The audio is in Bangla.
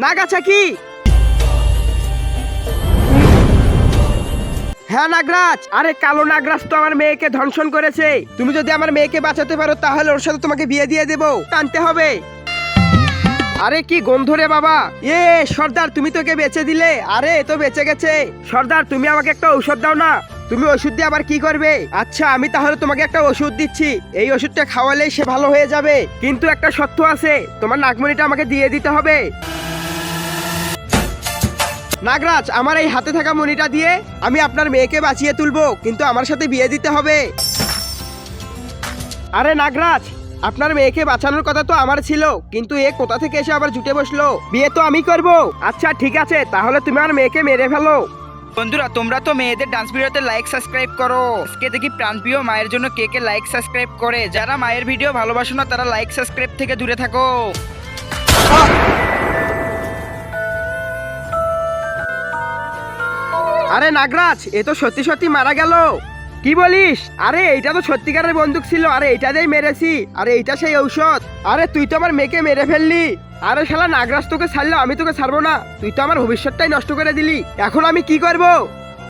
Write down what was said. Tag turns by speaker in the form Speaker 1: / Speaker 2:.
Speaker 1: নাগাসাকি। হ্যাঁ নাগরাজ, আরে কালো নাগরাজ তো আমার মেয়েকে ধর্ষণ করেছে। তুমি যদি আমার মেয়েকে বাঁচাতে পারো তাহলে ওর সাথে তোমাকে বিয়ে দিয়ে দেবো, টানতে হবে। আরে কি গন্ধ রে বাবা। সর্দার, তুমি তোকে বেঁচে দিলে। আরে এ তো বেঁচে গেছে। সর্দার, তুমি আমাকে একটা ঔষধ দাও না। তুমি ওষুধ দিয়ে আবার কি করবে? আচ্ছা, আমি তাহলে তোমাকে একটা ওষুধ দিচ্ছি, এই ওষুধটা খাওয়ালেই সে ভালো হয়ে যাবে। কিন্তু একটা শর্ত আছে, তোমার নাগমণিটা আমাকে দিয়ে দিতে হবে। নাগরাজ, আমার এই হাতে থাকা মণিটা দিয়ে আমি আপনার মেয়েকে বাঁচিয়ে তুলবো, কিন্তু আমার সাথে বিয়ে দিতে হবে। আরে নাগরাজ, আপনার মেয়েকে বাঁচানোর কথা তো আমার ছিল, কিন্তু এ কোথা থেকে এসে আবার জুটে বসলো? বিয়ে তো আমি করব। আচ্ছা ঠিক আছে, তাহলে তুমি আমার মেয়েকে মেরে ফেলো।
Speaker 2: বন্ধুরা, তোমরা তো মেয়েদের ডান্স ভিডিওতে লাইক সাবস্ক্রাইব করো। আজকে দেখি প্রাণপ্রিয় মায়ের জন্য কে কে লাইক সাবস্ক্রাইব করে। যারা মায়ের ভিডিও ভালোবাসো না তারা লাইক সাবস্ক্রাইব থেকে দূরে থাকো।
Speaker 1: আরে নাগরাজ, এ তো সত্যি সত্যি মারা গেল। কি বলিস? আরে এইটা তো সত্যিকারের বন্দুক ছিল, আরে এইটা দিয়েই মেরেছি। আরে এইটা সেই ঔষধ। আরে তুই তো আমার মেয়েকে মেরে ফেললি। আরে শালা নাগরাজ তোকে ছাড়লো, আমি তোকে ছাড়বো না। তুই তো আমার ভবিষ্যৎটাই নষ্ট করে দিলি। এখন আমি কি করব?